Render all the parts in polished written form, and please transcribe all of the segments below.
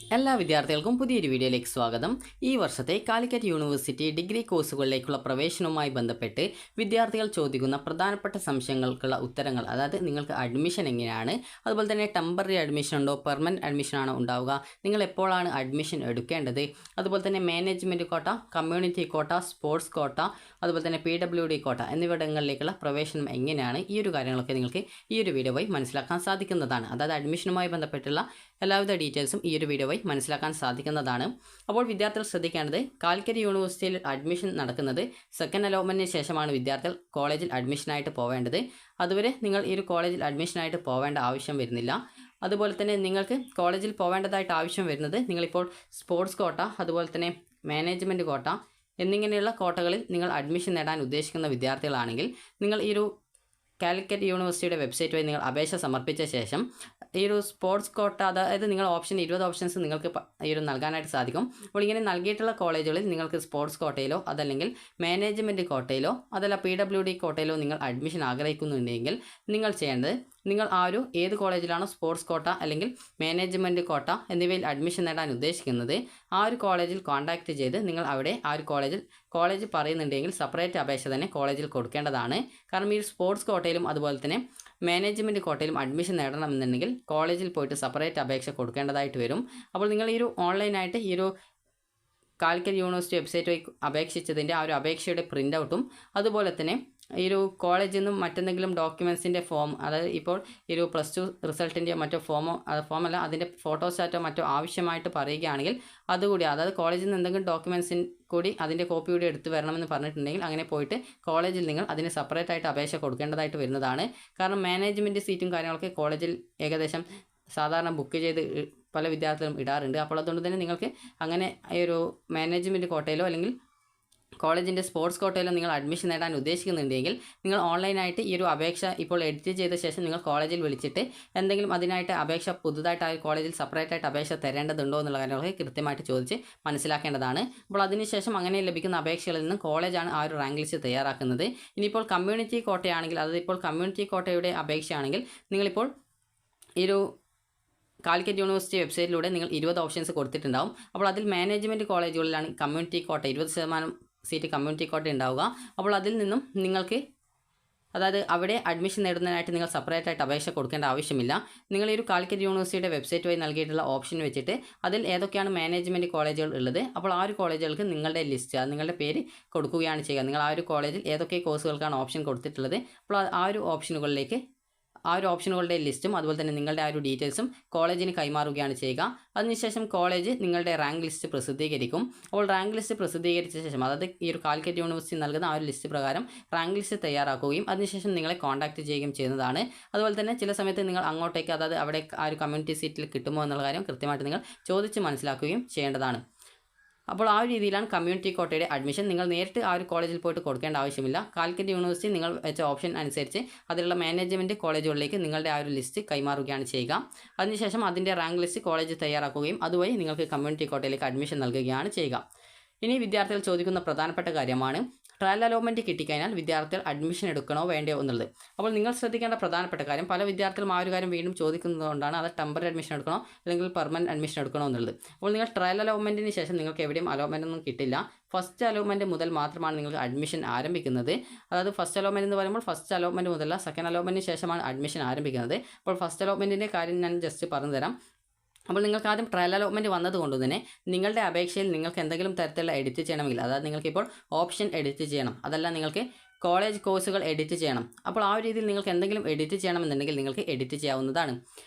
എല്ലാ വിദ്യാർത്ഥികൾക്കും പുതിയൊരു വീഡിയോയിലേക്ക് സ്വാഗതം. ഈ വർഷത്തെ കാലിക്കറ്റ് യൂണിവേഴ്സിറ്റി ഡിഗ്രി കോഴ്സുകളിലേക്കുള്ള പ്രവേശനവുമായി ബന്ധപ്പെട്ട് വിദ്യാർത്ഥികൾ ചോദിക്കുന്ന പ്രധാനപ്പെട്ട സംശയങ്ങൾക്കുള്ള ഉത്തരങ്ങൾ, അതായത് നിങ്ങൾക്ക് അഡ്മിഷൻ എങ്ങനെയാണ്, അതുപോലെ തന്നെ ടെമ്പററി അഡ്മിഷൻ ഉണ്ടോ, പെർമനൻറ്റ് അഡ്മിഷൻ ആണോ ഉണ്ടാവുക, നിങ്ങൾ എപ്പോഴാണ് അഡ്മിഷൻ എടുക്കേണ്ടത്, അതുപോലെ തന്നെ മാനേജ്മെൻറ്റ് കോട്ട, കമ്മ്യൂണിറ്റി കോട്ട, സ്പോർട്സ് കോട്ട, അതുപോലെ തന്നെ PWD കോട്ട എന്നിവിടങ്ങളിലേക്കുള്ള പ്രവേശനം എങ്ങനെയാണ്, ഈ ഒരു കാര്യങ്ങളൊക്കെ നിങ്ങൾക്ക് ഈ ഒരു വീഡിയോ വഴി മനസ്സിലാക്കാൻ സാധിക്കുന്നതാണ്. അതായത് അഡ്മിഷനുമായി ബന്ധപ്പെട്ടുള്ള എല്ലാവിധ ഡീറ്റെയിൽസും ഈ ഒരു വീഡിയോ വഴി മനസ്സിലാക്കാൻ സാധിക്കുന്നതാണ്. അപ്പോൾ വിദ്യാർത്ഥികൾ ശ്രദ്ധിക്കേണ്ടത്, കാലിക്കറ്റ് യൂണിവേഴ്സിറ്റിയിൽ അഡ്മിഷൻ നടക്കുന്നത് സെക്കൻഡ് അലോട്ട്മെൻറ്റിന് ശേഷമാണ് വിദ്യാർത്ഥികൾ കോളേജിൽ അഡ്മിഷനായിട്ട് പോവേണ്ടത്. അതുവരെ നിങ്ങൾ ഈ ഒരു കോളേജിൽ അഡ്മിഷനായിട്ട് പോവേണ്ട ആവശ്യം വരുന്നില്ല. അതുപോലെ തന്നെ നിങ്ങൾക്ക് കോളേജിൽ പോവേണ്ടതായിട്ട് ആവശ്യം വരുന്നത്, നിങ്ങളിപ്പോൾ സ്പോർട്സ് കോട്ട, അതുപോലെ തന്നെ മാനേജ്മെൻറ്റ് കോട്ട എന്നിങ്ങനെയുള്ള കോട്ടകളിൽ നിങ്ങൾ അഡ്മിഷൻ നേടാൻ ഉദ്ദേശിക്കുന്ന വിദ്യാർത്ഥികളാണെങ്കിൽ നിങ്ങൾ ഈ ഒരു കാലിക്കറ്റ് യൂണിവേഴ്സിറ്റിയുടെ വെബ്സൈറ്റ് വഴി നിങ്ങൾ അപേക്ഷ സമർപ്പിച്ച ശേഷം ഈ ഒരു സ്പോർട്സ് കോട്ട, അതായത് നിങ്ങൾ 20 ഓപ്ഷൻസ് നിങ്ങൾക്ക് ഈ ഒരു നൽകാനായിട്ട് സാധിക്കും. അപ്പോൾ ഇങ്ങനെ നൽകിയിട്ടുള്ള കോളേജുകളിൽ നിങ്ങൾക്ക് സ്പോർട്സ് കോട്ടയിലോ അതല്ലെങ്കിൽ മാനേജ്മെൻറ്റ് കോട്ടയിലോ അതല്ല PWD കോട്ടയിലോ നിങ്ങൾ അഡ്മിഷൻ ആഗ്രഹിക്കുന്നുണ്ടെങ്കിൽ നിങ്ങൾ ചെയ്യേണ്ടത്, നിങ്ങൾ ആ ഒരു ഏത് കോളേജിലാണോ സ്പോർട്സ് കോട്ട അല്ലെങ്കിൽ മാനേജ്മെൻറ്റ് കോട്ട എന്നിവയിൽ അഡ്മിഷൻ നേടാൻ ഉദ്ദേശിക്കുന്നത് ആ ഒരു കോളേജിൽ കോൺടാക്റ്റ് ചെയ്ത് നിങ്ങൾ അവിടെ ആ ഒരു കോളേജ് പറയുന്നുണ്ടെങ്കിൽ സെപ്പറേറ്റ് അപേക്ഷ തന്നെ കോളേജിൽ കൊടുക്കേണ്ടതാണ്. കാരണം ഈ സ്പോർട്സ് കോട്ടയിലും അതുപോലെ തന്നെ മാനേജ്മെൻറ്റ് കോട്ടയിലും അഡ്മിഷൻ നേടണമെന്നുണ്ടെങ്കിൽ കോളേജിൽ പോയിട്ട് സെപ്പറേറ്റ് അപേക്ഷ കൊടുക്കേണ്ടതായിട്ട് വരും. അപ്പോൾ നിങ്ങൾ ഈ ഒരു ഓൺലൈനായിട്ട് ഈ ഒരു കാലിക്കറ്റ് യൂണിവേഴ്സിറ്റി വെബ്സൈറ്റ് വഴി അപേക്ഷിച്ചതിൻ്റെ ആ ഒരു അപേക്ഷയുടെ പ്രിൻ്റ് ഔട്ടും അതുപോലെ തന്നെ ഈ ഒരു കോളേജിൽ നിന്നും മറ്റെന്തെങ്കിലും ഡോക്യുമെൻസിൻ്റെ ഫോം, അതായത് ഇപ്പോൾ ഈ ഒരു +2 റിസൾട്ടിൻ്റെ മറ്റോ ഫോമല്ല അതിൻ്റെ ഫോട്ടോസ്റ്റാറ്റോ മറ്റോ ആവശ്യമായിട്ട് പറയുകയാണെങ്കിൽ അതുകൂടി, അതായത് കോളേജിൽ നിന്ന് എന്തെങ്കിലും ഡോക്യുമെൻസിൻ കൂടി അതിൻ്റെ കോപ്പി കൂടി എടുത്ത് വരണമെന്ന് പറഞ്ഞിട്ടുണ്ടെങ്കിൽ അങ്ങനെ പോയിട്ട് കോളേജിൽ നിങ്ങൾ അതിന് സെപ്പറേറ്റ് ആയിട്ട് അപേക്ഷ കൊടുക്കേണ്ടതായിട്ട് വരുന്നതാണ്. കാരണം മാനേജ്മെൻറ്റ് സീറ്റും കാര്യങ്ങളൊക്കെ കോളേജിൽ ഏകദേശം സാധാരണ ബുക്ക് ചെയ്ത് പല വിദ്യാർത്ഥികളും ഇടാറുണ്ട്. അപ്പോൾ അതുകൊണ്ട് തന്നെ നിങ്ങൾക്ക് അങ്ങനെ ഈ ഒരു മാനേജ്മെൻറ്റ് കോട്ടയിലോ അല്ലെങ്കിൽ കോളേജിൻ്റെ സ്പോർട്സ് കോട്ടയിലോ നിങ്ങൾ അഡ്മിഷൻ നേടാൻ ഉദ്ദേശിക്കുന്നുണ്ടെങ്കിൽ നിങ്ങൾ ഓൺലൈനായിട്ട് ഈ ഒരു അപേക്ഷ ഇപ്പോൾ എഡിറ്റ് ചെയ്ത ശേഷം നിങ്ങൾ കോളേജിൽ വിളിച്ചിട്ട് എന്തെങ്കിലും അതിനായിട്ട് അപേക്ഷ പുതുതായിട്ട് ആ കോളേജിൽ സെപ്പറേറ്റ് ആയിട്ട് അപേക്ഷ തരേണ്ടതുണ്ടോ എന്നുള്ള കാര്യങ്ങളൊക്കെ കൃത്യമായിട്ട് ചോദിച്ച് മനസ്സിലാക്കേണ്ടതാണ്. അപ്പോൾ അതിനുശേഷം അങ്ങനെ ലഭിക്കുന്ന അപേക്ഷകളിൽ നിന്ന് കോളേജാണ് ആ ഒരു റാങ്ക് ലിസ്റ്റ് തയ്യാറാക്കുന്നത്. ഇനിയിപ്പോൾ കമ്മ്യൂണിറ്റി കോട്ടയാണെങ്കിൽ, അതായത് ഇപ്പോൾ കമ്മ്യൂണിറ്റി കോട്ടയുടെ അപേക്ഷയാണെങ്കിൽ നിങ്ങളിപ്പോൾ ഈ ഒരു കാലിക്കറ്റ് യൂണിവേഴ്സിറ്റി വെബ്സൈറ്റിലൂടെ നിങ്ങൾ 20 ഓപ്ഷൻസ് കൊടുത്തിട്ടുണ്ടാവും. അപ്പോൾ അതിൽ management കോളേജുകളിലാണ് community quota 20% seat community quota ഉണ്ടാവുക. അപ്പോൾ അതിൽ നിന്നും നിങ്ങൾക്ക്, അതായത് അവിടെ അഡ്മിഷൻ നേടുന്നതിനായിട്ട് നിങ്ങൾ സെപ്പറേറ്റ് ആയിട്ട് അപേക്ഷ കൊടുക്കേണ്ട ആവശ്യമില്ല. നിങ്ങൾ ഈ ഒരു കാലിക്കറ്റ് യൂണിവേഴ്സിറ്റിയുടെ വെബ്സൈറ്റ് വഴി നൽകിയിട്ടുള്ള ഓപ്ഷൻ വെച്ചിട്ട് അതിൽ ഏതൊക്കെയാണ് മാനേജ്മെൻറ്റ് കോളേജുകൾ ഉള്ളത്, അപ്പോൾ ആ ഒരു കോളേജുകൾക്ക് നിങ്ങളുടെ ലിസ്റ്റ്, അത് നിങ്ങളുടെ പേര് കൊടുക്കുകയാണ് ചെയ്യുക. നിങ്ങൾ ആ ഒരു കോളേജിൽ ഏതൊക്കെ കോഴ്സുകൾക്കാണ് ഓപ്ഷൻ കൊടുത്തിട്ടുള്ളത്, അപ്പോൾ ആ ഒരു ഓപ്ഷനുകളുടെ ലിസ്റ്റും അതുപോലെ തന്നെ നിങ്ങളുടെ ആ ഒരു ഡീറ്റെയിൽസും കോളേജിന് കൈമാറുകയാണ് ചെയ്യുക. അതിനുശേഷം കോളേജ് നിങ്ങളുടെ റാങ്ക് ലിസ്റ്റ് പ്രസിദ്ധീകരിക്കും. അപ്പോൾ റാങ്ക് ലിസ്റ്റ് പ്രസിദ്ധീകരിച്ച ശേഷം, അതായത് ഈ ഒരു കാലിക്കറ്റ് യൂണിവേഴ്സിറ്റി നൽകുന്ന ആ ഒരു ലിസ്റ്റ് പ്രകാരം റാങ്ക് ലിസ്റ്റ് തയ്യാറാക്കുകയും അതിനുശേഷം നിങ്ങളെ കോൺടാക്റ്റ് ചെയ്യുകയും ചെയ്യുന്നതാണ്. അതുപോലെ തന്നെ ചില സമയത്ത് നിങ്ങൾ അങ്ങോട്ടേക്ക്, അതായത് അവിടെ ആ ഒരു കമ്മ്യൂണിറ്റി സീറ്റിൽ കിട്ടുമോ എന്നുള്ള കാര്യം കൃത്യമായിട്ട് നിങ്ങൾ ചോദിച്ച് മനസ്സിലാക്കുകയും ചെയ്യേണ്ടതാണ്. അപ്പോൾ ആ ഒരു രീതിയിലാണ് കമ്മ്യൂണിറ്റി കോട്ടയുടെ അഡ്മിഷൻ. നിങ്ങൾ നേരിട്ട് ആ ഒരു കോളേജിൽ പോയിട്ട് കൊടുക്കേണ്ട ആവശ്യമില്ല. കാലിക്കറ്റ് യൂണിവേഴ്സിറ്റി നിങ്ങൾ വെച്ച ഓപ്ഷൻ അനുസരിച്ച് അതിലുള്ള മാനേജ്മെൻറ്റ് കോളേജുകളിലേക്ക് നിങ്ങളുടെ ആ ഒരു ലിസ്റ്റ് കൈമാറുകയാണ് ചെയ്യുക. അതിനുശേഷം അതിൻ്റെ റാങ്ക് ലിസ്റ്റ് കോളേജ് തയ്യാറാക്കുകയും അതുവഴി നിങ്ങൾക്ക് കമ്മ്യൂണിറ്റി കോട്ടയിലേക്ക് അഡ്മിഷൻ നൽകുകയാണ് ചെയ്യുക. ഇനി വിദ്യാർത്ഥികൾ ചോദിക്കുന്ന പ്രധാനപ്പെട്ട കാര്യമാണ്, ട്രയൽ അലോട്ട്മെൻറ്റ് കിട്ടിക്കഴിഞ്ഞാൽ വിദ്യാർത്ഥികൾ അഡ്മിഷൻ എടുക്കണോ വേണ്ടയോ എന്നുള്ളത്. അപ്പോൾ നിങ്ങൾ ശ്രദ്ധിക്കേണ്ട പ്രധാനപ്പെട്ട കാര്യം, പല വിദ്യാർത്ഥികളും ആ ഒരു കാര്യം വീണ്ടും ചോദിക്കുന്നതുകൊണ്ടാണ്, അത് ടെമ്പററി അഡ്മിഷൻ എടുക്കണോ അല്ലെങ്കിൽ പെർമനൻറ്റ് അഡ്മിഷൻ എടുക്കണോ എന്നുള്ളത്. അപ്പോൾ നിങ്ങൾ ട്രയൽ അലോട്ട്മെൻറ്റിന് ശേഷം നിങ്ങൾക്ക് എവിടെയും അലോട്ട്മെൻ്റ് ഒന്നും കിട്ടില്ല. ഫസ്റ്റ് അലോട്ട്മെൻറ്റ് മുതൽ മാത്രമാണ് നിങ്ങൾക്ക് അഡ്മിഷൻ ആരംഭിക്കുന്നത്. അതായത് ഫസ്റ്റ് അലോട്ട്മെൻറ്റ് എന്ന് പറയുമ്പോൾ ഫസ്റ്റ് അലോട്ട്മെൻറ്റ് മുതലല്ല, സെക്കൻഡ് അലോട്ട്മെൻറ്റിന് ശേഷമാണ് അഡ്മിഷൻ ആരംഭിക്കുന്നത്. അപ്പോൾ ഫസ്റ്റ് അലോട്ട്മെൻറ്റിൻ്റെ കാര്യം ഞാൻ ജസ്റ്റ് പറഞ്ഞു തരാം. അപ്പോൾ നിങ്ങൾക്ക് ആദ്യം ട്രയൽ അലോട്ട്മെൻറ്റ് വന്നതുകൊണ്ട് തന്നെ നിങ്ങളുടെ അപേക്ഷയിൽ നിങ്ങൾക്ക് എന്തെങ്കിലും തരത്തിലുള്ള എഡിറ്റ് ചെയ്യണമെങ്കിൽ, അതായത് നിങ്ങൾക്കിപ്പോൾ ഓപ്ഷൻ എഡിറ്റ് ചെയ്യണം, അതല്ല നിങ്ങൾക്ക് കോളേജ് കോഴ്സുകൾ എഡിറ്റ് ചെയ്യണം, അപ്പോൾ ആ ഒരു രീതിയിൽ നിങ്ങൾക്ക് എന്തെങ്കിലും എഡിറ്റ് ചെയ്യണമെന്നുണ്ടെങ്കിൽ നിങ്ങൾക്ക് എഡിറ്റ് ചെയ്യാവുന്നതാണ്.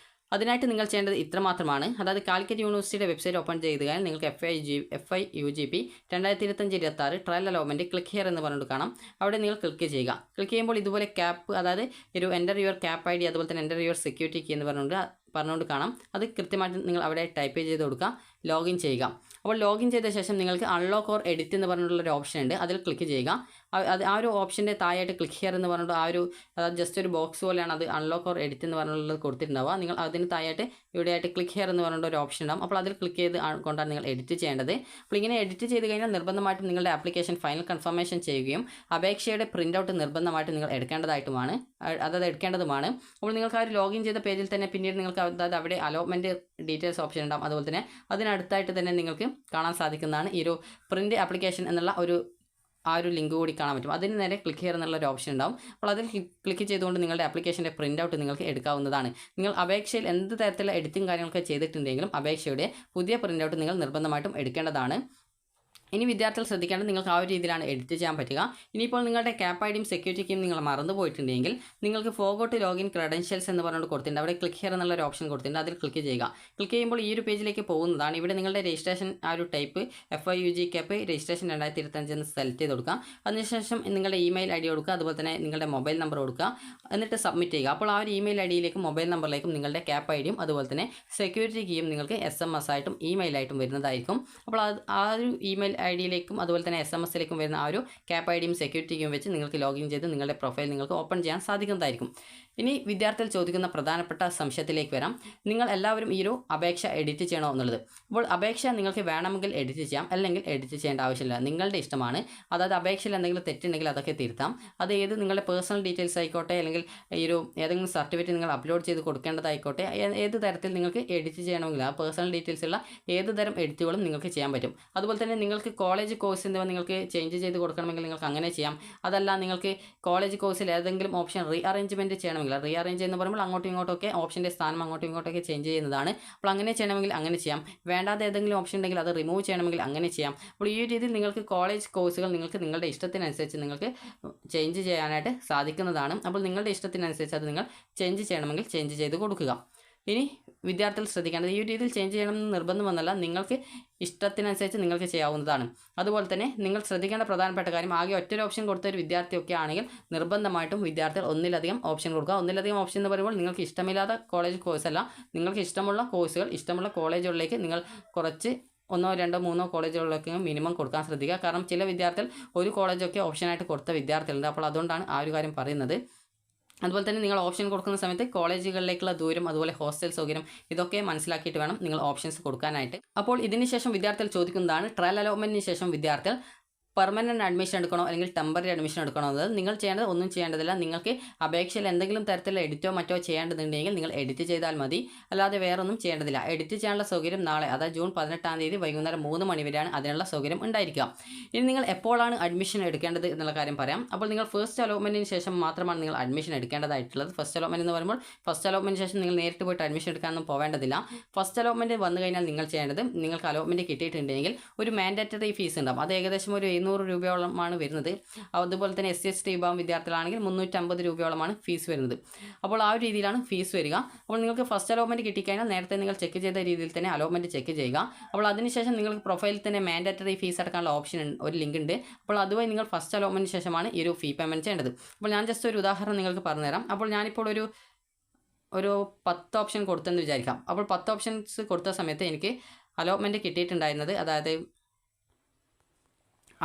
അതിനായിട്ട് നിങ്ങൾ ചെയ്യേണ്ടത് ഇത്ര മാത്രമാണ്. അതായത് കാലിക്കറ്റ് യൂണിവേഴ്സിറ്റിയുടെ വെബ്സൈറ്റ് ഓപ്പൺ ചെയ്ത് കഴിഞ്ഞാൽ നിങ്ങൾക്ക് FIUGP 2025-26 trial allotment click here എന്ന് പറഞ്ഞിട്ട് കാണാം. അവിടെ നിങ്ങൾ ക്ലിക്ക് ചെയ്യുക. ക്ലിക്ക് ചെയ്യുമ്പോൾ ഇതുപോലെ ക്യാപ്പ്, അതായത് ഒരു എൻ്റർ യുവർ ക്യാപ്പ് ID അതുപോലെ തന്നെ എൻ്റർ യുവർ സെക്യൂരിറ്റി കീ എന്ന് പറഞ്ഞുകൊണ്ട് കാണാം. അത് കൃത്യമായിട്ട് നിങ്ങൾ അവിടെ ടൈപ്പ് ചെയ്ത് കൊടുക്കുക, ലോഗിൻ ചെയ്യുക. അപ്പോൾ ലോഗിൻ ചെയ്ത ശേഷം നിങ്ങൾക്ക് അൺലോക്ക് ഓർ എഡിറ്റ് എന്ന് പറഞ്ഞിട്ടുള്ളൊരു ഓപ്ഷൻ ഉണ്ട്, അതിൽ ക്ലിക്ക് ചെയ്യുക. ആ ഒരു ഓപ്ഷൻ്റെ താഴെയായിട്ട് ക്ലിക്ക് ഹിയർ എന്ന് പറഞ്ഞിട്ട് ആ ഒരു ജസ്റ്റ് ഒരു ബോക്സ് പോലെയാണ് അത് അൺലോക്ക് ഓർ എഡിറ്റ് എന്ന് പറഞ്ഞുള്ളത് കൊടുത്തിട്ടുണ്ടാവുക. നിങ്ങൾ അതിന് താഴെയായിട്ട് ഇവിടെയായിട്ട് ക്ലിക്ക് ഹിയർ എന്ന് പറഞ്ഞിട്ട് ഒരു ഓപ്ഷൻ ഉണ്ടാവും. അപ്പോൾ അതിൽ ക്ലിക്ക് ചെയ്ത് കൊണ്ടാണ് നിങ്ങൾ എഡിറ്റ് ചെയ്യേണ്ടത്. അപ്പോൾ ഇങ്ങനെ എഡിറ്റ് ചെയ്ത് കഴിഞ്ഞാൽ നിർബന്ധമായിട്ടും നിങ്ങളുടെ ആപ്ലിക്കേഷൻ ഫൈനൽ കൺഫർമേഷൻ ചെയ്യുകയും അപേക്ഷയുടെ പ്രിൻ്റ് ഔട്ട് നിർബന്ധമായിട്ട് നിങ്ങൾ എടുക്കേണ്ടതുമാണ്. അപ്പോൾ നിങ്ങൾക്ക് ആ ഒരു ലോഗിൻ ചെയ്ത പേജിൽ തന്നെ പിന്നീട് നിങ്ങൾക്ക് അതായത് അവിടെ അലോട്ട്മെൻറ്റ് ഡീറ്റെയിൽസ് ഓപ്ഷൻ ഉണ്ടാവും. അതുപോലെ തന്നെ അതിനടുത്തായിട്ട് തന്നെ നിങ്ങൾക്ക് കാണാൻ സാധിക്കുന്നതാണ് ഈ ഒരു പ്രിൻ്റ് ആപ്ലിക്കേഷൻ എന്നുള്ള ആ ഒരു ലിങ്ക് കൂടി കാണാൻ പറ്റും. അതിന് നേരെ ക്ലിക്ക് ചെയ്യുക എന്നുള്ള ഒരു ഓപ്ഷൻ ഉണ്ടാവും. അപ്പോൾ അതിൽ ക്ലിക്ക് ചെയ്തുകൊണ്ട് നിങ്ങളുടെ ആപ്ലിക്കേഷൻ്റെ പ്രിൻ്റ് ഔട്ട് നിങ്ങൾക്ക് എടുക്കാവുന്നതാണ്. നിങ്ങൾ അപേക്ഷയിൽ എന്ത് തരത്തിലുള്ള എഡിറ്റിംഗ് കാര്യങ്ങളൊക്കെ ചെയ്തിട്ടുണ്ടെങ്കിലും അപേക്ഷയുടെ പുതിയ പ്രിൻ്റ് ഔട്ട് നിങ്ങൾ നിർബന്ധമായിട്ടും എടുക്കേണ്ടതാണ്. ഇനി വിദ്യാർത്ഥികൾ ശ്രദ്ധിക്കേണ്ടത് നിങ്ങൾക്ക് ആ ഒരു രീതിയിലാണ് എഡിറ്റ് ചെയ്യാൻ പറ്റുക. ഇനിയിപ്പോൾ നിങ്ങളുടെ ക്യാപ് ഐ ഡിയും സെക്യൂരിറ്റി കീയും നിങ്ങൾ മറന്നു പോയിട്ടുണ്ടെങ്കിൽ നിങ്ങൾക്ക് ഫോർഗോട്ട് ലോഗിൻ ക്രെഡൻഷ്യൽസ് എന്ന് പറഞ്ഞുകൊണ്ട് കൊടുത്തിട്ടുണ്ട്. അവിടെ ക്ലിക്ക് ഹിയർ എന്നുള്ള ഒരു ഓപ്ഷൻ കൊടുത്തിട്ടുണ്ട്. അതിൽ ക്ലിക്ക് ചെയ്യുക. ക്ലിക്ക് ചെയ്യുമ്പോൾ ഈ ഒരു പേജിലേക്ക് പോകുന്നതാണ്. ഇവിടെ നിങ്ങളുടെ രജിസ്ട്രേഷൻ ആ ഒരു ടൈപ്പ് FIUG ക്യാപ് രജിസ്ട്രേഷൻ 2025 എന്ന് സെലക്ട് ചെയ്ത് കൊടുക്കുക. അതിനുശേഷം നിങ്ങളുടെ ഇമെയിൽ ID കൊടുക്കുക. അതുപോലെ തന്നെ നിങ്ങളുടെ മൊബൈൽ നമ്പർ കൊടുക്കുക. എന്നിട്ട് സബ്മിറ്റ് ചെയ്യുക. അപ്പോൾ ആ ഒരു ഇമെയിൽ IDയിലേക്കും മൊബൈൽ നമ്പറിലേക്കും നിങ്ങളുടെ ക്യാപ് ഐ ഡിയും അതുപോലെ തന്നെ സെക്യൂരിറ്റി കീയും നിങ്ങൾക്ക് SMS ആയിട്ടും ഇമെയിലായിട്ടും വരുന്നതായിരിക്കും. അപ്പോൾ ആ ഒരു ഇമെയിൽ IDയിലേക്കും അതുപോലെ തന്നെ SMS-ലേക്കും വരുന്ന ആ ഒരു ക്യാപ് ഐ ഡിയും സെക്യൂരിറ്റി കീയും വെച്ച് നിങ്ങൾക്ക് ലോഗിൻ ചെയ്ത് നിങ്ങളുടെ പ്രൊഫൈൽ നിങ്ങൾക്ക് ഓപ്പൺ ചെയ്യാൻ സാധിക്കുന്നതായിരിക്കും. ഇനി വിദ്യാർത്ഥികൾ ചോദിക്കുന്ന പ്രധാനപ്പെട്ട സംശയത്തിലേക്ക് വരാം. നിങ്ങൾ എല്ലാവരും ഈ ഒരു അപേക്ഷ എഡിറ്റ് ചെയ്യണോ എന്നുള്ളത്. അപ്പോൾ അപേക്ഷ നിങ്ങൾക്ക് വേണമെങ്കിൽ എഡിറ്റ് ചെയ്യാം, അല്ലെങ്കിൽ എഡിറ്റ് ചെയ്യേണ്ട ആവശ്യമില്ല. നിങ്ങളുടെ ഇഷ്ടമാണ്. അതായത് അപേക്ഷയിൽ എന്തെങ്കിലും തെറ്റുണ്ടെങ്കിൽ അതൊക്കെ തിരുത്താം. അത് നിങ്ങളുടെ പേഴ്സണൽ ഡീറ്റെയിൽസ് ആയിക്കോട്ടെ, അല്ലെങ്കിൽ ഈ ഒരു ഏതെങ്കിലും സർട്ടിഫിക്കറ്റ് നിങ്ങൾ അപ്ലോഡ് ചെയ്ത് കൊടുക്കേണ്ടതായിക്കോട്ടെ, ഏത് തരത്തിൽ നിങ്ങൾക്ക് എഡിറ്റ് ചെയ്യണമെങ്കിൽ ആ പേഴ്സണൽ ഡീറ്റെയിൽസ് ഉള്ള ഏത് തരം എഡിറ്റുകളും നിങ്ങൾക്ക് ചെയ്യാൻ പറ്റും. അതുപോലെ തന്നെ നിങ്ങൾക്ക് കോളേജ് കോഴ്സ് എന്നിവ നിങ്ങൾക്ക് ചേഞ്ച് ചെയ്ത് കൊടുക്കണമെങ്കിൽ നിങ്ങൾക്ക് അങ്ങനെ ചെയ്യാം. അതല്ല നിങ്ങൾക്ക് കോളേജ് കോഴ്സിൽ ഏതെങ്കിലും ഓപ്ഷൻ റീഅറേഞ്ച്മെൻറ്റ് ചെയ്യണമെങ്കിൽ, റീഅറേഞ്ച് എന്ന് പറയുമ്പോൾ അങ്ങോട്ടും ഇങ്ങോട്ടൊക്കെ ഓപ്ഷൻ്റെ സ്ഥാനം അങ്ങോട്ടും ഇങ്ങോട്ടൊക്കെ ചേഞ്ച് ചെയ്യുന്നതാണ്. അപ്പോൾ അങ്ങനെ ചെയ്യണമെങ്കിൽ അങ്ങനെ ചെയ്യാം. വേണ്ടാതെ ഏതെങ്കിലും ഓപ്ഷൻ ഉണ്ടെങ്കിൽ അത് റിമൂവ് ചെയ്യണമെങ്കിൽ അങ്ങനെ ചെയ്യാം. അപ്പോൾ ഈ രീതിയിൽ നിങ്ങൾക്ക് കോളേജ് കോഴ്സുകൾ നിങ്ങൾക്ക് നിങ്ങളുടെ ഇഷ്ടത്തിനനുസരിച്ച് നിങ്ങൾക്ക് ചേഞ്ച് ചെയ്യാനായിട്ട് സാധിക്കുന്നതാണ്. അപ്പോൾ നിങ്ങളുടെ ഇഷ്ടത്തിനനുസരിച്ച് അത് നിങ്ങൾ ചേഞ്ച് ചെയ്യണമെങ്കിൽ ചേഞ്ച് ചെയ്ത് കൊടുക്കുക. ഇനി വിദ്യാർത്ഥികൾ ശ്രദ്ധിക്കേണ്ടത് ഈ ഒരു രീതിയിൽ ചേഞ്ച് ചെയ്യണമെന്ന് നിർബന്ധമൊന്നുമല്ല, നിങ്ങൾക്ക് ഇഷ്ടത്തിനനുസരിച്ച് നിങ്ങൾക്ക് ചെയ്യാവുന്നതാണ്. അതുപോലെ തന്നെ നിങ്ങൾ ശ്രദ്ധിക്കേണ്ട പ്രധാനപ്പെട്ട കാര്യം, ആകെ ഒറ്റൊരു ഓപ്ഷൻ കൊടുത്ത ഒരു വിദ്യാർത്ഥിയൊക്കെ ആണെങ്കിൽ നിർബന്ധമായിട്ടും വിദ്യാർത്ഥികൾ ഒന്നിലധികം ഓപ്ഷൻ കൊടുക്കുക. ഒന്നിലധികം ഓപ്ഷൻ എന്ന് പറയുമ്പോൾ നിങ്ങൾക്ക് ഇഷ്ടമില്ലാത്ത കോളേജ് കോഴ്സല്ല, നിങ്ങൾക്ക് ഇഷ്ടമുള്ള കോഴ്സുകൾ ഇഷ്ടമുള്ള കോളേജുകളിലേക്ക് നിങ്ങൾ കുറച്ച് 1, 2, 3 കോളേജുകളിലൊക്കെ മിനിമം കൊടുക്കാൻ ശ്രദ്ധിക്കുക. കാരണം ചില വിദ്യാർത്ഥികൾ ഒരു കോളേജൊക്കെ ഓപ്ഷനായിട്ട് കൊടുത്ത വിദ്യാർത്ഥികളുണ്ട്. അപ്പോൾ അതുകൊണ്ടാണ് ആ ഒരു കാര്യം പറയുന്നത്. അതുപോലെ തന്നെ നിങ്ങൾ ഓപ്ഷൻ കൊടുക്കുന്ന സമയത്ത് കോളേജുകളിലേക്കുള്ള ദൂരം, അതുപോലെ ഹോസ്റ്റൽ സൗകര്യം, ഇതൊക്കെ മനസ്സിലാക്കിയിട്ട് വേണം നിങ്ങൾ ഓപ്ഷൻസ് കൊടുക്കാനായിട്ട്. അപ്പോൾ ഇതിന് ശേഷം വിദ്യാർത്ഥികൾ ചോദിക്കുന്നതാണ്, ട്രയൽ അലോട്ട്മെൻറ്റിന് ശേഷം വിദ്യാർത്ഥികൾ പെർമനൻറ്റ് അഡ്മിഷൻ എടുക്കണോ അല്ലെങ്കിൽ ടെമ്പററി അഡ്മിഷൻ എടുക്കണോ എന്നത്. നിങ്ങൾ ചെയ്യേണ്ടത് ഒന്നും ചെയ്യേണ്ടതില്ല. നിങ്ങൾക്ക് അപേക്ഷയിൽ എന്തെങ്കിലും തരത്തിലുള്ള എഡിറ്റോ മറ്റോ ചെയ്യേണ്ടതുണ്ടെങ്കിൽ നിങ്ങൾ എഡിറ്റ് ചെയ്താൽ മതി, അല്ലാതെ വേറൊന്നും ചെയ്യേണ്ടതില്ല. എഡിറ്റ് ചെയ്യാനുള്ള സൗകര്യം നാളെ, അതായത് ജൂൺ 18-ാം തീയതി വൈകുന്നേരം 3 മണി വരെയാണ് അതിനുള്ള സൗകര്യം ഉണ്ടായിരിക്കുക. ഇനി നിങ്ങൾ എപ്പോഴാണ് അഡ്മിഷൻ എടുക്കേണ്ടത് എന്നുള്ള കാര്യം പറയാം. അപ്പോൾ നിങ്ങൾ ഫസ്റ്റ് അലോട്ട്മെൻറ്റിന് ശേഷം മാത്രമാണ് നിങ്ങൾ അഡ്മിഷൻ എടുക്കേണ്ടതായിട്ടുള്ളത്. ഫസ്റ്റ് അലോട്ട്മെൻറ്റ് എന്ന് പറയുമ്പോൾ ഫസ്റ്റ് അലോട്ട്മെൻറ്റിന് ശേഷം നിങ്ങൾ നേരിട്ട് പോയിട്ട് അഡ്മിഷൻ എടുക്കാനൊന്നും പോവേണ്ടതില്ല. ഫസ്റ്റ് അലോട്ട്മെൻറ്റ് വന്നു കഴിഞ്ഞാൽ നിങ്ങൾ ചെയ്യേണ്ടത്, നിങ്ങൾക്ക് അലോട്ട്മെൻറ്റ് കിട്ടിയിട്ടുണ്ടെങ്കിൽ ഒരു മാൻഡേറ്ററി ഫീസ് ഉണ്ടാവും. അത് ഏകദേശം ഒരു 700 രൂപയോളമാണ് വരുന്നത്. അതുപോലെ തന്നെ SC/ST വിഭാഗം വിദ്യാർത്ഥികളാണെങ്കിൽ 350 രൂപയോളമാണ് ഫീസ് വരുന്നത്. അപ്പോൾ ആ ഒരു രീതിയിലാണ് ഫീസ് വരിക. അപ്പോൾ നിങ്ങൾക്ക് ഫസ്റ്റ് അലോട്ട്മെൻറ്റ് കിട്ടിക്കഴിഞ്ഞാൽ നേരത്തെ നിങ്ങൾ ചെക്ക് ചെയ്ത രീതിയിൽ തന്നെ അലോട്ട്മെൻറ്റ് ചെക്ക് ചെയ്യുക. അപ്പോൾ അതിനുശേഷം നിങ്ങൾക്ക് പ്രൊഫൈലിൽ തന്നെ മാൻഡേറ്ററി ഫീസ് അടക്കാനുള്ള ഓപ്ഷൻ ഒരു ലിങ്ക് ഉണ്ട്. അപ്പോൾ അതുവഴി നിങ്ങൾ ഫസ്റ്റ് അലോട്ട്മെൻറ്റിന് ശേഷമാണ് ഈ ഒരു ഫീ പേയ്മെൻറ്റ് ചെയ്യേണ്ടത്. അപ്പോൾ ഞാൻ ജസ്റ്റ് ഒരു ഉദാഹരണം നിങ്ങൾക്ക് പറഞ്ഞുതരാം. അപ്പോൾ ഞാനിപ്പോൾ ഒരു 10 ഓപ്ഷൻ കൊടുത്തെന്ന് വിചാരിക്കാം. അപ്പോൾ 10 ഓപ്ഷൻസ് കൊടുത്ത സമയത്ത് എനിക്ക് അലോട്ട്മെൻറ്റ് കിട്ടിയിട്ടുണ്ടായിരുന്നത്, അതായത്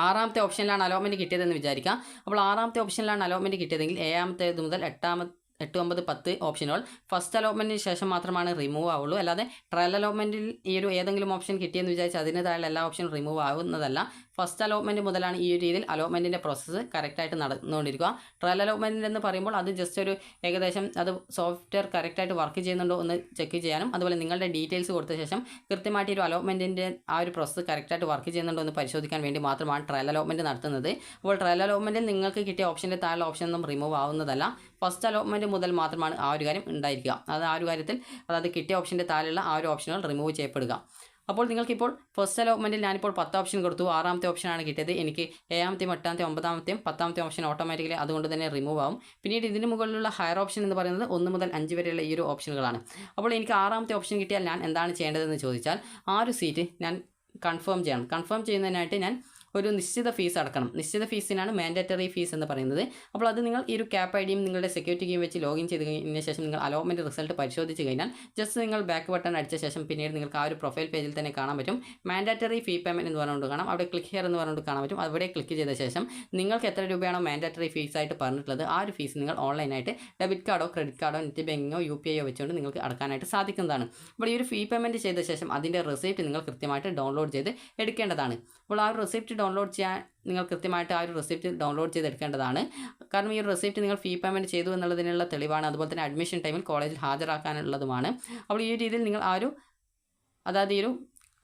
6ാമത്തെ ഓപ്ഷനിലാണ് അലോട്ട്മെൻറ്റ് കിട്ടിയതെന്ന് വിചാരിക്കാം. അപ്പോൾ 6ാമത്തെ ഓപ്ഷനിലാണ് അലോട്ട്മെൻറ്റ് കിട്ടിയതെങ്കിൽ 7ാമത്തേത് മുതൽ 8, 9, 10 ഓപ്ഷനുകൾ ഫസ്റ്റ് അലോട്ട്മെൻറ്റിന് ശേഷം മാത്രമാണ് റിമൂവ് ആവുള്ളൂ. അല്ലാതെ ട്രയൽ അലോട്ട്മെൻറ്റിൽ ഈ ഒരു ഏതെങ്കിലും ഓപ്ഷൻ കിട്ടിയെന്ന് വിചാരിച്ച് അതിൻ്റെതായുള്ള എല്ലാ ഓപ്ഷനും റിമൂവ് ആവുന്നതല്ല. ഫസ്റ്റ് അലോട്ട്മെൻറ്റ് മുതലാണ് ഈ ഒരു രീതിയിൽ അലോട്ട്മെൻറ്റിൻ്റെ പ്രോസസ്സ് കറക്റ്റായിട്ട് നടന്നുകൊണ്ടിരിക്കുക. ട്രയൽ അലോട്ട്മെൻറ്റ് എന്ന് പറയുമ്പോൾ അത് ജസ്റ്റ് ഒരു ഏകദേശം അത് സോഫ്റ്റ്വെയർ കറക്റ്റായിട്ട് വർക്ക് ചെയ്യുന്നുണ്ടോ എന്ന് ചെക്ക് ചെയ്യാനും, അതുപോലെ നിങ്ങളുടെ ഡീറ്റെയിൽസ് കൊടുത്ത ശേഷം കൃത്യമായിട്ട് ഒരു അലോട്ട്മെൻറ്റിൻ്റെ ആ ഒരു പ്രോസസ്സ് കറക്റ്റായിട്ട് വർക്ക് ചെയ്യുന്നുണ്ടോ എന്ന് പരിശോധിക്കാൻ വേണ്ടി മാത്രമാണ് ട്രയൽ അലോട്ട്മെൻറ്റ് നടത്തുന്നത്. അപ്പോൾ ട്രയൽ അലോട്ട്മെൻറ്റിൽ നിങ്ങൾക്ക് കിട്ടിയ ഓപ്ഷൻ്റെ താഴെ ഓപ്ഷനൊന്നും റിമൂവ് ആവുന്നതല്ല. ഫസ്റ്റ് അലോട്ട്മെൻറ്റ് മുതൽ മാത്രമാണ് ആ ഒരു കാര്യം ഉണ്ടായിരിക്കുക. അത് ആ ഒരു കാര്യത്തിൽ, അതായത് കിട്ടിയ ഓപ്ഷൻ്റെ താഴെയുള്ള ആ ഒരു ഓപ്ഷനുകൾ റിമൂവ് ചെയ്യപ്പെടുക. അപ്പോൾ നിങ്ങൾക്കിപ്പോൾ ഫസ്റ്റ് അലോട്ട്മെൻറ്റിൽ ഞാനിപ്പോൾ 10 ഓപ്ഷൻ കൊടുത്തു, 6ാമത്തെ ഓപ്ഷനാണ് കിട്ടിയത്. എനിക്ക് 7ാമത്തെയും 8ാമത്തെയും 9ാമത്തെയും 10ാമത്തെ ഓപ്ഷൻ ഓട്ടോമാറ്റിക്കലി അതുകൊണ്ട് തന്നെ റിമൂവ് ആവും. പിന്നീട് ഇതിന് മുകളിലുള്ള ഹയർ ഓപ്ഷൻ എന്ന് പറയുന്നത് 1 മുതൽ 5 വരെയുള്ള ഈ ഒരു ഓപ്ഷനുകളാണ്. അപ്പോൾ എനിക്ക് 6ാമത്തെ ഓപ്ഷൻ കിട്ടിയാൽ ഞാൻ എന്താണ് ചെയ്യേണ്ടതെന്ന് ചോദിച്ചാൽ, ആ ഒരു സീറ്റ് ഞാൻ കൺഫേം ചെയ്യണം. കൺഫേം ചെയ്യുന്നതിനായിട്ട് ഞാൻ ഒരു നിശ്ചിത ഫീസ് അടക്കണം. നിശ്ചിത ഫീസിനാണ് മാൻഡേറ്ററി ഫീസ് എന്ന് പറയുന്നത്. അപ്പോൾ അത് നിങ്ങൾ ഈ ഒരു ക്യാപ് ഐ ഡിയും നിങ്ങളുടെ സെക്യൂരിറ്റി കീയും വെച്ച് ലോഗിൻ ചെയ്ത് കഴിഞ്ഞ ശേഷം നിങ്ങൾ അലോട്ട്മെൻറ്റ് റിസൾട്ട് പരിശോധിച്ച് കഴിഞ്ഞാൽ ജസ്റ്റ് നിങ്ങൾ ബാക്ക് ബട്ടൺ അടിച്ച ശേഷം പിന്നീട് നിങ്ങൾക്ക് ആ ഒരു പ്രൊഫൈൽ പേജിൽ തന്നെ കാണാൻ പറ്റും മാൻഡേറ്ററി ഫീ പേയ്മെൻറ്റ് എന്ന് പറഞ്ഞുകൊണ്ട് കാണാം. അവിടെ ക്ലിക്ക് ഹിയർ എന്ന് പറഞ്ഞുകൊണ്ട് കാണാൻ പറ്റും. അവിടെ ക്ലിക്ക് ചെയ്ത ശേഷം നിങ്ങൾക്ക് എത്ര രൂപയാണോ മാൻഡേറ്ററി ഫീസ് ആയിട്ട് പറഞ്ഞിട്ടുള്ളത് ആ ഒരു ഫീസ് നിങ്ങൾ ഓൺലൈനായിട്ട് ഡെബിറ്റ് കാർഡോ ക്രെഡിറ്റ് കാർഡോ നെറ്റ് ബാങ്കിങ്ങോ UPI വെച്ചുകൊണ്ട് നിങ്ങൾക്ക് അടക്കാനായിട്ട് സാധിക്കുന്നതാണ്. അപ്പോൾ ഈ ഒരു ഫീ പേയ്മെൻറ്റ് ചെയ്ത ശേഷം അതിൻ്റെ റെസിപ്റ്റ് നിങ്ങൾ കൃത്യമായിട്ട് ഡൗൺലോഡ് ചെയ്ത് എടുക്കേണ്ടതാണ്. അപ്പോൾ ആ ഒരു റെസിപ്റ്റ് ഡൗൺലോഡ് ചെയ്യാൻ നിങ്ങൾ കൃത്യമായിട്ട് ആ ഒരു റെസിപ്റ്റ് ഡൗൺലോഡ് ചെയ്ത് എടുക്കേണ്ടതാണ്. കാരണം ഈ ഒരു റെസിപ്റ്റ് നിങ്ങൾ ഫീ പേയ്മെൻറ്റ് ചെയ്തു എന്നുള്ളതിനുള്ള തെളിവാണ്. അതുപോലെ തന്നെ അഡ്മിഷൻ ടൈമിൽ കോളേജിൽ ഹാജരാക്കാനുള്ളതുമാണ്. അപ്പോൾ ഈ ഒരു രീതിയിൽ നിങ്ങൾ അതായത് ഈ ഒരു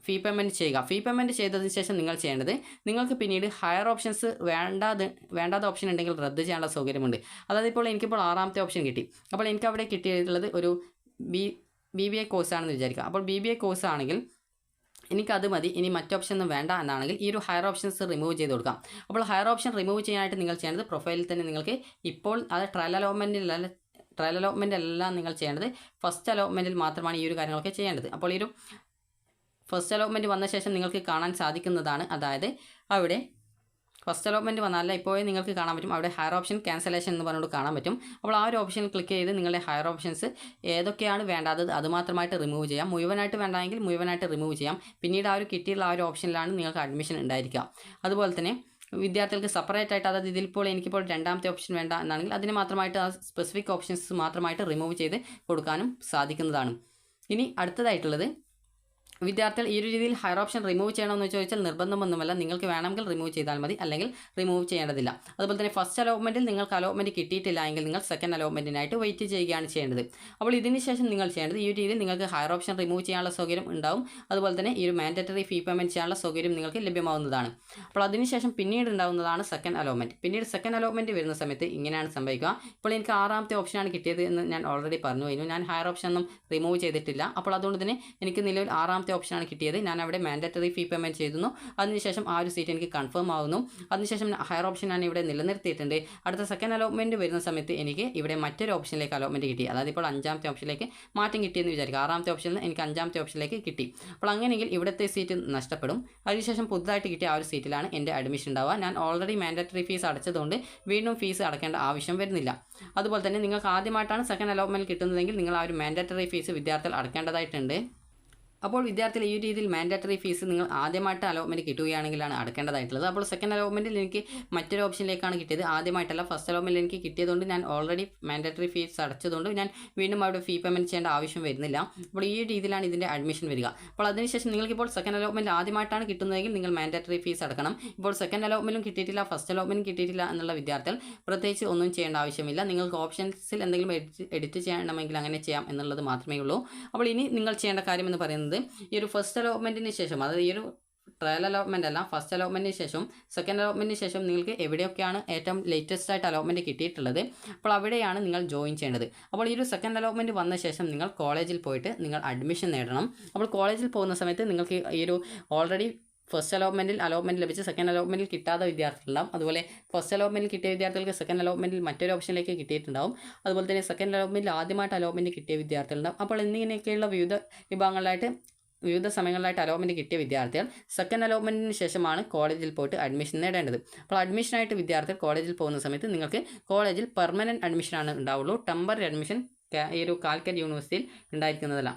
ഫീ പേയ്മെൻറ്റ് ചെയ്യുക. ഫീ പേയ്മെൻറ്റ് ചെയ്തതിന് ശേഷം നിങ്ങൾ ചെയ്യേണ്ടത് നിങ്ങൾക്ക് പിന്നീട് ഹയർ ഓപ്ഷൻസ് വേണ്ടാത്ത ഓപ്ഷൻ ഉണ്ടെങ്കിൽ റദ്ദ് ചെയ്യാനുള്ള സൗകര്യമുണ്ട്. അതായത് ഇപ്പോൾ എനിക്കിപ്പോൾ 6ാമത്തെ ഓപ്ഷൻ കിട്ടി. അപ്പോൾ എനിക്ക് അവിടെ കിട്ടിയിട്ടുള്ളത് ഒരു BBA കോഴ്സാണെന്ന് വിചാരിക്കുക. അപ്പോൾ BBA കോഴ്സ് ആണെങ്കിൽ എനിക്കത് മതി, ഇനി മറ്റ് ഓപ്ഷൻ ഒന്നും വേണ്ട എന്നാണെങ്കിൽ ഈ ഒരു ഹയർ ഓപ്ഷൻസ് റിമൂവ് ചെയ്ത് കൊടുക്കാം. അപ്പോൾ ഹയർ ഓപ്ഷൻ റിമൂവ് ചെയ്യാനായിട്ട് നിങ്ങൾ ചെയ്യേണ്ടത് പ്രൊഫൈലിൽ തന്നെ നിങ്ങൾക്ക് ഇപ്പോൾ അത് ട്രയൽ അലോട്ട്മെൻറ്റ് എല്ലാം നിങ്ങൾ ചെയ്യേണ്ടത് ഫസ്റ്റ് അലോട്ട്മെൻറ്റിൽ മാത്രമാണ് ഈ ഒരു കാര്യങ്ങളൊക്കെ ചെയ്യേണ്ടത്. അപ്പോൾ ഈ ഒരു ഫസ്റ്റ് അലോട്ട്മെൻറ്റ് വന്ന ശേഷം നിങ്ങൾക്ക് കാണാൻ സാധിക്കുന്നതാണ്. അതായത് അവിടെ ഫസ്റ്റ് അലോട്ട്മെൻറ്റ് വന്നാലല്ല ഇപ്പോഴേ നിങ്ങൾക്ക് കാണാൻ പറ്റും. അവിടെ ഹയർ ഓപ്ഷൻ ക്യാൻസലേഷൻ എന്ന് പറഞ്ഞുകൊണ്ട് കാണാൻ പറ്റും. അപ്പോൾ ആ ഒരു ഓപ്ഷനിൽ ക്ലിക്ക് ചെയ്ത് നിങ്ങളുടെ ഹയർ ഓപ്ഷൻസ് ഏതൊക്കെയാണ് വേണ്ടാത്തത് അത് മാത്രമായിട്ട് റിമൂവ് ചെയ്യാം. മുഴുവനായിട്ട് വേണ്ടെങ്കിൽ മുഴുവനായിട്ട് റിമൂവ് ചെയ്യാം. പിന്നീട് ആ ഒരു കിട്ടിയുള്ള ആ ഒരു ഓപ്ഷനിലാണ് നിങ്ങൾക്ക് അഡ്മിഷൻ ഉണ്ടായിരിക്കുക. അതുപോലെ തന്നെ വിദ്യാർത്ഥികൾക്ക് സെപ്പറേറ്റ് ആയിട്ട്, അതായത് ഇതിലിപ്പോൾ എനിക്കിപ്പോൾ 2ാമത്തെ ഓപ്ഷൻ വേണ്ട എന്നാണെങ്കിൽ അതിന് മാത്രമായിട്ട് ആ സ്പെസിഫിക് ഓപ്ഷൻസ് മാത്രമായിട്ട് റിമൂവ് ചെയ്ത് കൊടുക്കാനും സാധിക്കുന്നതാണ്. ഇനി അടുത്തതായിട്ടുള്ളത് വിദ്യാർത്ഥികൾ ഈ ഒരു രീതിയിൽ ഹയർ ഓപ്ഷൻ റിമൂവ് ചെയ്യണമെന്ന് ചോദിച്ചാൽ നിർബന്ധമൊന്നുമല്ല. നിങ്ങൾക്ക് വേണമെങ്കിൽ റിമൂവ് ചെയ്താൽ മതി, അല്ലെങ്കിൽ റിമൂവ് ചെയ്യേണ്ടതില്ല. അതുപോലെ തന്നെ ഫസ്റ്റ് അലോട്ട്മെൻറ്റിൽ നിങ്ങൾക്ക് അലോട്ട്മെൻറ്റ് കിട്ടിയിട്ടില്ല എങ്കിൽ നിങ്ങൾ സെക്കൻഡ് അലോട്ട്മെൻറ്റിനായിട്ട് വെയിറ്റ് ചെയ്യുകയാണ് ചെയ്യേണ്ടത്. അപ്പോൾ ഇതിന് ശേഷം നിങ്ങൾ ചെയ്യേണ്ടത് ഈ ഒരു രീതിയിൽ നിങ്ങൾക്ക് ഹയർ ഓപ്ഷൻ റിമൂവ് ചെയ്യാനുള്ള സൗകര്യം ഉണ്ടാവും. അതുപോലെ തന്നെ ഈ ഒരു മാൻഡേറ്ററി ഫീ പേയ്മെൻറ്റ് ചെയ്യാനുള്ള സൗകര്യം നിങ്ങൾക്ക് ലഭ്യമാവുന്നതാണ്. അപ്പോൾ അതിനുശേഷം പിന്നീട് ഉണ്ടാവുന്നതാണ് സെക്കൻഡ് അലോട്ട്മെൻറ്റ്. പിന്നീട് സെക്കൻഡ് അലോട്ട്മെൻറ്റ് വരുന്ന സമയത്ത് ഇങ്ങനെയാണ് സംഭവിക്കുക. ഇപ്പോൾ എനിക്ക് 6ാമത്തെ ഓപ്ഷനാണ് കിട്ടിയത് എന്ന് ഞാൻ ഓൾറെഡി പറഞ്ഞു കഴിഞ്ഞു. ഞാൻ ഹയർ ഓപ്ഷൻ ഒന്നും റിമൂവ് ചെയ്തിട്ടില്ല. അപ്പോൾ അതുകൊണ്ട് തന്നെ എനിക്ക് നിലവിൽ 6ാമത്തെ ഓപ്ഷനാണ് കിട്ടിയത്. ഞാൻ അവിടെ മാൻഡേറ്ററി ഫീ പേയ്മെൻറ്റ് ചെയ്തു. അതിനുശേഷം ആ ഒരു സീറ്റ് എനിക്ക് കൺഫേം ആവുന്നു. അതിനുശേഷം ഹയർ ഓപ്ഷൻ ഞാൻ ഇവിടെ നിലനിർത്തിയിട്ടുണ്ട്. അടുത്ത സെക്കൻഡ് അലോട്ട്മെൻറ്റ് വരുന്ന സമയത്ത് എനിക്ക് ഇവിടെ മറ്റൊരു ഓപ്ഷനിലേക്ക് അലോട്ട്മെൻറ്റ് കിട്ടി. അതായത് ഇപ്പോൾ 5ാമത്തെ ഓപ്ഷനിലേക്ക് മാറ്റം കിട്ടിയെന്ന് വിചാരിക്കുക. 6ാമത്തെ ഓപ്ഷനിൽ നിന്ന് എനിക്ക് 5ാമത്തെ ഓപ്ഷനിലേക്ക് കിട്ടി. അപ്പോൾ അങ്ങനെയെങ്കിൽ ഇവിടുത്തെ സീറ്റ് നഷ്ടപ്പെടും. അതിനുശേഷം പുതുതായിട്ട് കിട്ടിയ ആ ഒരു സീറ്റിലാണ് എൻ്റെ അഡ്മിഷൻ ഉണ്ടാവുക. ഞാൻ ഓൾറെഡി മാൻഡേറ്ററി ഫീസ് അടച്ചതുകൊണ്ട് വീണ്ടും ഫീസ് അടക്കേണ്ട ആവശ്യം വരുന്നില്ല. അതുപോലെ തന്നെ നിങ്ങൾക്ക് ആദ്യമായിട്ടാണ് സെക്കൻഡ് അലോട്ട്മെൻറ്റ് കിട്ടുന്നതെങ്കിൽ നിങ്ങൾ ആ ഒരു മാൻഡേറ്ററി ഫീസ് വിദ്യാർത്ഥികൾ അടക്കേണ്ടതായിട്ടുണ്ട്. അപ്പോൾ വിദ്യാർത്ഥികൾ ഈ രീതിയിൽ മാൻഡേറ്ററി ഫീസ് നിങ്ങൾ ആദ്യമായിട്ട് അലോട്ട്മെൻറ്റ് കിട്ടുകയാണെങ്കിലാണ് അടക്കേണ്ടതായിട്ടുള്ളത്. അപ്പോൾ സെക്കൻഡ് അലോട്ട്മെൻറ്റിൽ എനിക്ക് മറ്റൊരു ഓപ്ഷനിലേക്കാണ് കിട്ടിയത്, ആദ്യമായിട്ടല്ല. ഫസ്റ്റ് അലോട്ട്മെൻറ്റിൽ എനിക്ക് കിട്ടിയതുകൊണ്ട് ഞാൻ ഓൾറെഡി മാൻഡേറ്ററി ഫീസ് അടച്ചതുകൊണ്ട് ഞാൻ വീണ്ടും അവിടെ ഫീ പേയ്മെൻറ്റ് ചെയ്യേണ്ട ആവശ്യം വരുന്നില്ല. അപ്പോൾ ഈ രീതിയിലാണ് ഇതിൻ്റെ അഡ്മിഷൻ വരിക. അപ്പോൾ അതിനുശേഷം നിങ്ങൾക്കിപ്പോൾ സെക്കൻഡ് അലോട്ട്മെൻറ്റ് ആദ്യമായിട്ടാണ് കിട്ടുന്നതെങ്കിൽ നിങ്ങൾ മാൻഡേറ്ററി ഫീസ് അടക്കണം. ഇപ്പോൾ സെക്കൻഡ് അലോട്ട്മെൻറ്റും കിട്ടിയിട്ടില്ല, ഫസ്റ്റ് അലോട്ട്മെൻറ്റും കിട്ടിയിട്ടില്ല എന്നുള്ള വിദ്യാർത്ഥികൾ പ്രത്യേകിച്ച് ഒന്നും ചെയ്യേണ്ട ആവശ്യമില്ല. നിങ്ങൾക്ക് ഓപ്ഷൻസിൽ എന്തെങ്കിലും എഡിറ്റ് ചെയ്യണമെങ്കിൽ അങ്ങനെ ചെയ്യാം എന്നുള്ളത് മാത്രമേ ഉള്ളൂ. അപ്പോൾ ഇനി നിങ്ങൾ ചെയ്യേണ്ട കാര്യം എന്ന് പറയുന്നത് ഈ ഒരു ഫസ്റ്റ് അലോട്ട്മെൻറ്റിന് ശേഷം, അതായത് ഈ ഒരു ട്രയൽ അലോട്ട്മെൻറ്റ് അല്ല, ഫസ്റ്റ് അലോട്ട്മെൻറ്റിന് ശേഷം സെക്കൻഡ് അലോട്ട്മെൻറ്റിന് ശേഷം നിങ്ങൾക്ക് എവിടെയൊക്കെയാണ് ഏറ്റവും ലേറ്റസ്റ്റ് ആയിട്ട് അലോട്ട്മെൻറ്റ് കിട്ടിയിട്ടുള്ളത് അപ്പോൾ അവിടെയാണ് നിങ്ങൾ ജോയിൻ ചെയ്യേണ്ടത്. അപ്പോൾ ഈ ഒരു സെക്കൻഡ് അലോട്ട്മെൻറ്റ് വന്ന ശേഷം നിങ്ങൾ കോളേജിൽ പോയിട്ട് നിങ്ങൾ അഡ്മിഷൻ നേടണം. അപ്പോൾ കോളേജിൽ പോകുന്ന സമയത്ത് നിങ്ങൾക്ക് ഈ ഒരു ഓൾറെഡി ഫസ്റ്റ് അലോട്ട്മെൻറ്റ് ലഭിച്ച് സെക്കൻഡ് അലോട്ട്മെൻറ്റിൽ കിട്ടാത്ത വിദ്യാർത്ഥികളുണ്ടാവും. അതുപോലെ ഫസ്റ്റ് അലോട്ട്മെൻറ്റിൽ കിട്ടിയ വിദ്യാർത്ഥികൾക്ക് സെക്കൻഡ് അലോട്ട്മെൻറ്റിൽ മറ്റൊരു ഓപ്ഷനിലേക്ക് കിട്ടിയിട്ടുണ്ടാവും. അതുപോലെ തന്നെ സെക്കൻഡ് അലോട്ട്മെൻറ്റിൽ ആദ്യമായിട്ട് അലോട്ട്മെൻറ്റ് കിട്ടിയ വിദ്യാർത്ഥികളുണ്ടാവും. അപ്പോൾ എന്നിങ്ങനെയൊക്കെയുള്ള വിവിധ സമയങ്ങളിലായിട്ട് അലോട്ട്മെൻറ്റ് കിട്ടിയ വിദ്യാർത്ഥികൾ സെക്കൻഡ് അലോട്ട്മെൻറ്റിന് ശേഷമാണ് കോളേജിൽ പോയിട്ട് അഡ്മിഷൻ നേടേണ്ടത്. അപ്പോൾ അഡ്മിഷനായിട്ട് വിദ്യാർത്ഥികൾ കോളേജിൽ പോകുന്ന സമയത്ത് നിങ്ങൾക്ക് കോളേജിൽ പെർമനൻറ്റ് അഡ്മിഷനാണ് ഉണ്ടാവുള്ളൂ. ടെമ്പററി അഡ്മിഷൻ ഈ ഒരു കാലിക്കറ്റ് യൂണിവേഴ്സിറ്റിയിൽ ഉണ്ടായിരിക്കുന്നതല്ല.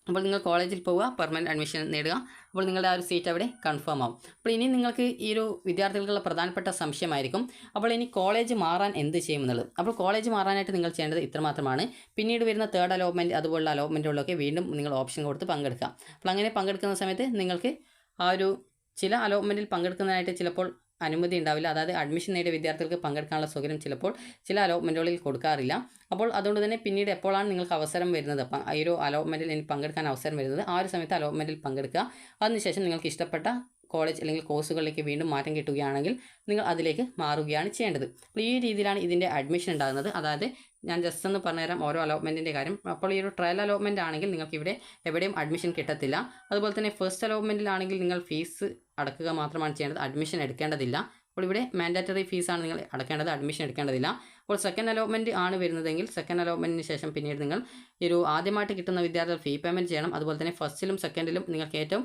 അപ്പോൾ നിങ്ങൾ കോളേജിൽ പോവുക, പെർമനൻറ്റ് അഡ്മിഷൻ നേടുക. അപ്പോൾ നിങ്ങളുടെ ആ ഒരു സീറ്റ് അവിടെ കൺഫേം ആവും. അപ്പോൾ ഇനി നിങ്ങൾക്ക് ഈ ഒരു വിദ്യാർത്ഥികൾക്കുള്ള പ്രധാനപ്പെട്ട സംശയമായിരിക്കും, അപ്പോൾ ഇനി കോളേജ് മാറാൻ എന്ത് ചെയ്യുമെന്നുള്ളത്. അപ്പോൾ കോളേജ് മാറാനായിട്ട് നിങ്ങൾ ചെയ്യേണ്ടത് ഇത്രമാത്രമാണ്. പിന്നീട് വരുന്ന തേർഡ് അലോട്ട്മെൻറ്റ് അതുപോലുള്ള അലോട്ട്മെൻറ്റുകളിലൊക്കെ വീണ്ടും നിങ്ങൾ ഓപ്ഷൻ കൊടുത്ത് പങ്കെടുക്കുക. അപ്പോൾ അങ്ങനെ പങ്കെടുക്കുന്ന സമയത്ത് നിങ്ങൾക്ക് ആ ഒരു ചില അലോട്ട്മെൻറ്റിൽ പങ്കെടുക്കുന്നതിനായിട്ട് ചിലപ്പോൾ അനുമതി ഉണ്ടാവില്ല. അതായത് അഡ്മിഷൻ നേടിയ വിദ്യാർത്ഥികൾക്ക് പങ്കെടുക്കാനുള്ള സൗകര്യം ചിലപ്പോൾ ചില അലോട്ട്മെൻറ്റുകളിൽ കൊടുക്കാറില്ല. അപ്പോൾ അതുകൊണ്ട് തന്നെ പിന്നീട് എപ്പോഴാണ് നിങ്ങൾക്ക് അവസരം വരുന്നത്, അപ്പം ഈ ഒരു അലോട്ട്മെൻറ്റിൽ എനിക്ക് പങ്കെടുക്കാൻ അവസരം വരുന്നത് ആ ഒരു സമയത്ത് അലോട്ട്മെൻറ്റിൽ പങ്കെടുക്കുക. അതിനുശേഷം നിങ്ങൾക്ക് ഇഷ്ടപ്പെട്ട കോളേജ് അല്ലെങ്കിൽ കോഴ്സുകളിലേക്ക് വീണ്ടും മാറ്റം കിട്ടുകയാണെങ്കിൽ നിങ്ങൾ അതിലേക്ക് മാറുകയാണ് ചെയ്യേണ്ടത്. അപ്പോൾ ഈ രീതിയിലാണ് ഇതിൻ്റെ അഡ്മിഷൻ ഉണ്ടാകുന്നത്. അതായത് ഞാൻ ജസ്റ്റ് ഒന്ന് പറഞ്ഞുതരാം ഓരോ അലോട്ട്മെൻറ്റിൻ്റെ കാര്യം. അപ്പോൾ ഈ ഒരു ട്രയൽ അലോട്ട്മെൻറ്റ് ആണെങ്കിൽ നിങ്ങൾക്ക് ഇവിടെ എവിടെയും അഡ്മിഷൻ കിട്ടത്തില്ല. അതുപോലെ തന്നെ ഫസ്റ്റ് അലോട്ട്മെൻറ്റിലാണെങ്കിൽ നിങ്ങൾ ഫീസ് അടക്കുക മാത്രമാണ് ചെയ്യേണ്ടത്, അഡ്മിഷൻ എടുക്കേണ്ടതില്ല. അപ്പോൾ ഇവിടെ മാൻഡേറ്ററി ഫീസാണ് നിങ്ങൾ അടക്കേണ്ടത്, അഡ്മിഷൻ എടുക്കേണ്ടതില്ല. അപ്പോൾ സെക്കൻഡ് അലോട്ട്മെൻറ്റ് ആണ് വരുന്നതെങ്കിൽ സെക്കൻഡ് അലോട്ട്മെൻറ്റിന് ശേഷം പിന്നീട് നിങ്ങൾ ഈ ഒരു ആദ്യമായിട്ട് കിട്ടുന്ന വിദ്യാർത്ഥികൾ ഫീ പേയ്മെൻറ്റ് ചെയ്യണം. അതുപോലെ തന്നെ ഫസ്റ്റിലും സെക്കൻഡിലും നിങ്ങൾക്ക് ഏറ്റവും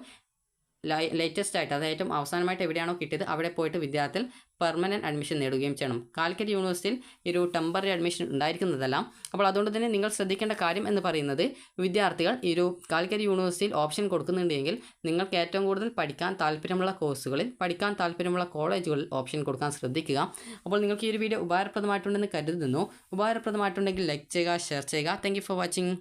ലേറ്റസ്റ്റ് ആയിട്ട് അതായത് ഏറ്റവും അവസാനമായിട്ട് എവിടെയാണോ കിട്ടിയത് അവിടെ പോയിട്ട് വിദ്യാർത്ഥികൾ പെർമനൻറ്റ് അഡ്മിഷൻ നേടുകയും ചെയ്യണം. കാലിക്കറ്റ് യൂണിവേഴ്സിറ്റിയിൽ ഒരു ടെമ്പററി അഡ്മിഷൻ ഉണ്ടായിരിക്കുന്നതല്ല. അപ്പോൾ അതുകൊണ്ട് തന്നെ നിങ്ങൾ ശ്രദ്ധിക്കേണ്ട കാര്യം എന്ന് പറയുന്നത് വിദ്യാർത്ഥികൾ ഈ ഒരു കാലിക്കറ്റ് യൂണിവേഴ്സിറ്റിയിൽ ഓപ്ഷൻ കൊടുക്കുന്നുണ്ടെങ്കിൽ നിങ്ങൾക്ക് ഏറ്റവും കൂടുതൽ പഠിക്കാൻ താല്പര്യമുള്ള കോഴ്സുകളിൽ പഠിക്കാൻ താല്പര്യമുള്ള കോളേജുകളിൽ ഓപ്ഷൻ കൊടുക്കാൻ ശ്രദ്ധിക്കുക. അപ്പോൾ നിങ്ങൾക്ക് ഈ ഒരു വീഡിയോ ഉപകാരപ്രദമായിട്ടുണ്ടെന്ന് കരുതുന്നു. ഉപകാരപ്രദമായിട്ടുണ്ടെങ്കിൽ ലൈക്ക് ചെയ്യുക, ഷെയർ ചെയ്യുക. Thank you for watching.